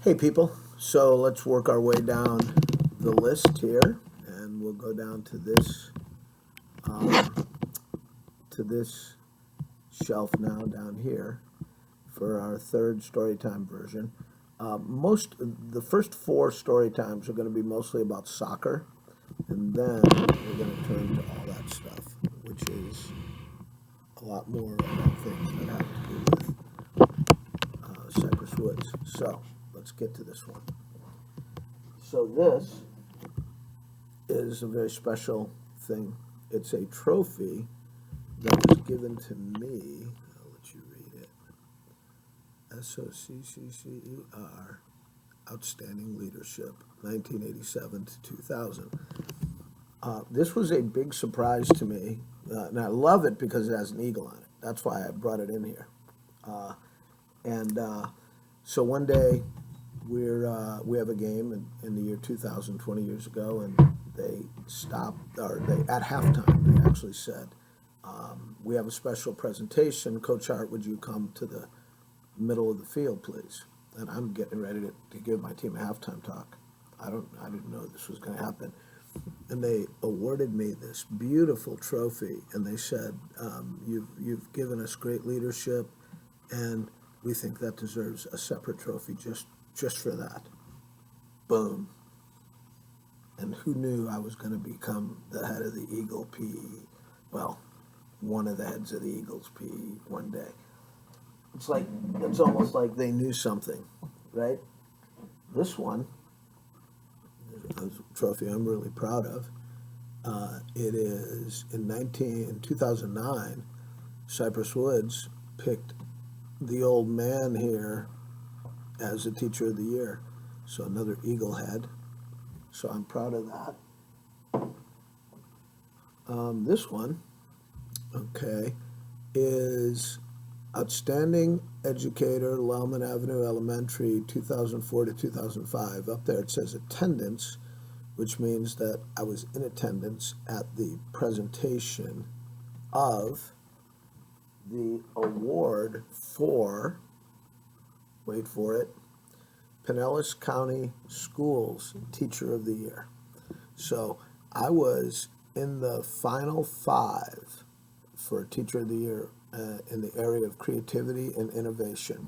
Hey people, so let's work our way down the list here, and we'll go down um, to this shelf now down here for our third storytime version. The first four story times are going to be mostly about soccer, and then we're going to turn to all that stuff, which is a lot more about things that have to do with Cypress Woods. So let's get to this one. So this is a very special thing. It's a trophy that was given to me. I'll let you read it. SOCCCER, Outstanding Leadership, 1987 to 2000. This was a big surprise to me, and I love it because it has an eagle on it. That's why I brought it in here. And so one day we have a game in the year 2000, 20 years ago, and they stopped, or they at halftime they actually said, "We have a special presentation. Coach Hart, would you come to the middle of the field, please?" And I'm getting ready to give my team a halftime talk. I didn't know this was going to happen. And they awarded me this beautiful trophy, and they said, "You've given us great leadership, and we think that deserves a separate trophy just for that." Boom. And who knew I was going to become the head of the Eagle PE? Well, one of the heads of the Eagles PE one day. It's almost like they knew something, right? This one is a trophy I'm really proud of. It is in 2009, Cypress Woods picked the old man here as a teacher of the year. So another Eagle head. So I'm proud of that. This one, okay, is Outstanding Educator, Lellman Avenue Elementary, 2004 to 2005. Up there it says attendance, which means that I was in attendance at the presentation of the award for, wait for it, Pinellas County Schools Teacher of the Year. So I was in the final five for Teacher of the Year in the area of creativity and innovation.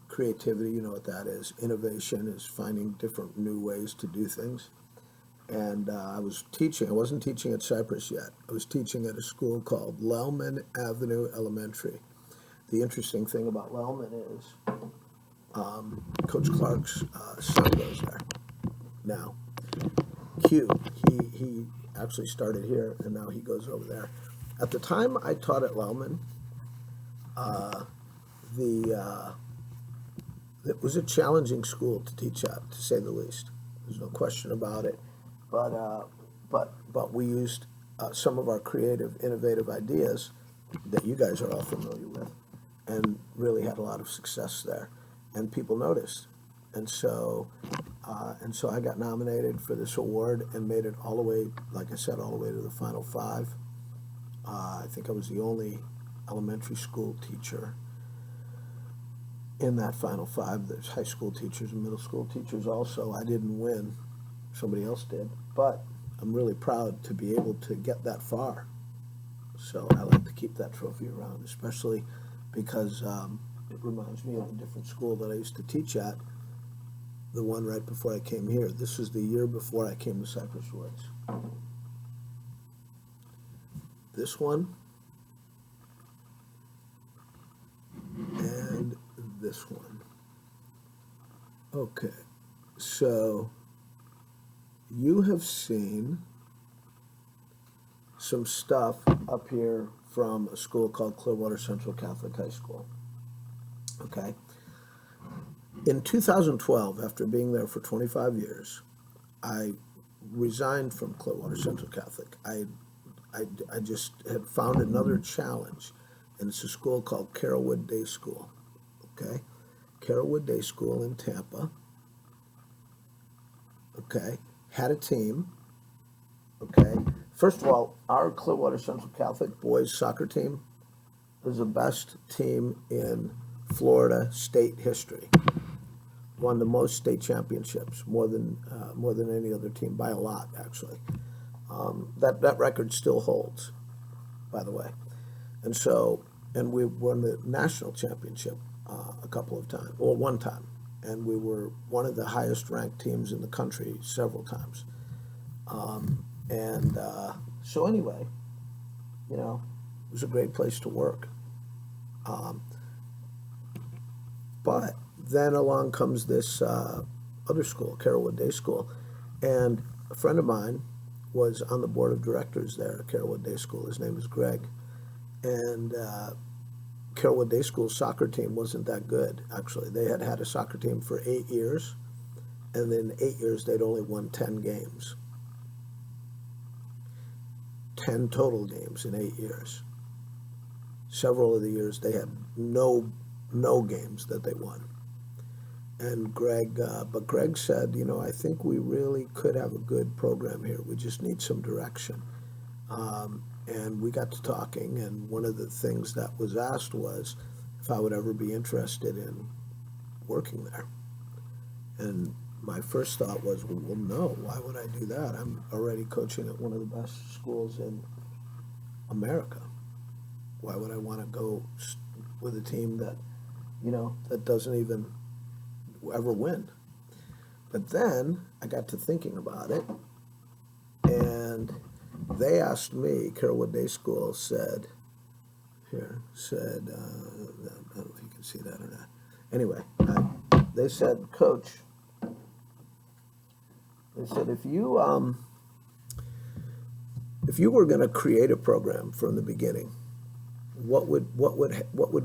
Creativity, you know what that is. Innovation is finding different new ways to do things. And I was teaching. I wasn't teaching at Cypress yet. I was teaching at a school called Lellman Avenue Elementary. The interesting thing about Lellman is Coach Clark's son goes there now. Q, he actually started here, and now he goes over there. At the time I taught at Lellman, it was a challenging school to teach at, to say the least. There's no question about it. But we used some of our creative, innovative ideas that you guys are all familiar with, and really had a lot of success there. And people noticed, and so I got nominated for this award and made it all the way, like I said, all the way to the final five. I think I was the only elementary school teacher in that final five. There's high school teachers and middle school teachers also. I didn't win; somebody else did. But I'm really proud to be able to get that far. So I like to keep that trophy around, especially because it reminds me of a different school that I used to teach at, the one right before I came here. This was the year before I came to Cypress Woods. This one, and this one. Okay, so you have seen some stuff up here from a school called Clearwater Central Catholic High School. Okay. In 2012, after being there for 25 years, I resigned from Clearwater Central Catholic. I just had found another challenge, and it's a school called Carrollwood Day School. Okay. Carrollwood Day School in Tampa. Okay. Had a team. Okay. First of all, our Clearwater Central Catholic boys soccer team was the best team in Florida state history. won the most state championships, more than any other team, by a lot, actually. That record still holds, by the way. And so, and we won the national championship a couple of times, or one time. And we were one of the highest ranked teams in the country several times. So anyway, it was a great place to work. But then along comes this other school, Carrollwood Day School, and a friend of mine was on the board of directors there at Carrollwood Day School. His name is Greg, and Carrollwood Day School's soccer team wasn't that good, actually. They had had a soccer team for 8 years, and in 8 years they'd only won 10 games. 10 total games in 8 years. Several of the years they had no games that they won. And Greg said, I think we really could have a good program here. We just need some direction. And we got to talking, and one of the things that was asked was if I would ever be interested in working there. And my first thought was, well, no, why would I do that? I'm already coaching at one of the best schools in America. Why would I want to go with a team that, that doesn't even ever win? But then I got to thinking about it, and they asked me, Carrollwood Day School said, I don't know if you can see that or not. Anyway, they said, Coach, they said, if you were going to create a program from the beginning, what would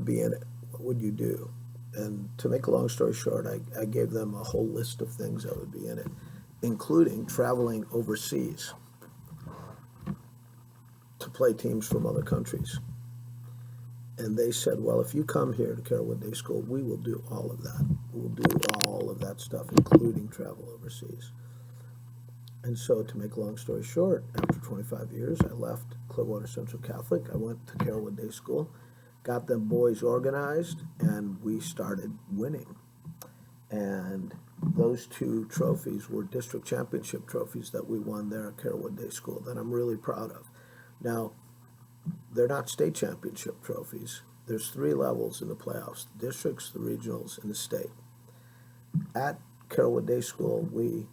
be in it? What would you do? And to make a long story short, I gave them a whole list of things that would be in it, including traveling overseas to play teams from other countries. And they said, well, if you come here to Carrollwood Day School, we will do all of that. We'll do all of that stuff, including travel overseas. And so, to make a long story short, after 25 years, I left Clearwater Central Catholic. I went to Carrollwood Day School, got them boys organized, and we started winning. And those 2 trophies were district championship trophies that we won there at Carrollwood Day School that I'm really proud of. Now, they're not state championship trophies. There's 3 levels in the playoffs: the districts, the regionals, and the state. At Carrollwood Day School, we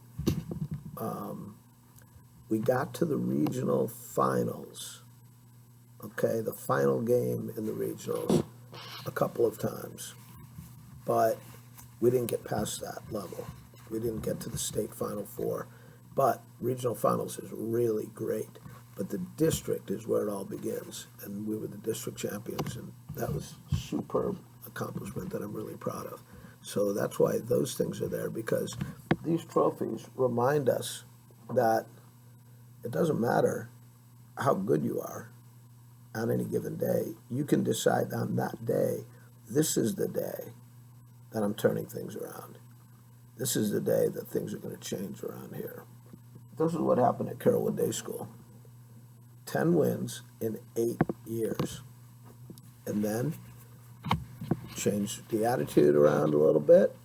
got to the regional finals, okay, the final game in the regionals, a couple of times, but we didn't get past that level. We didn't get to the state Final Four, but regional finals is really great. But the district is where it all begins, and we were the district champions, and that was a superb accomplishment that I'm really proud of. So that's why those things are there, because these trophies remind us that it doesn't matter how good you are on any given day. You can decide on that day, this is the day that I'm turning things around. This is the day that things are going to change around here. This is what happened at Carrollwood Day School. 10 wins in 8 years. And then changed the attitude around a little bit,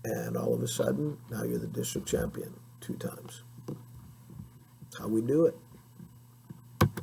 and all of a sudden, now you're the district champion 2 times. That's how we do it.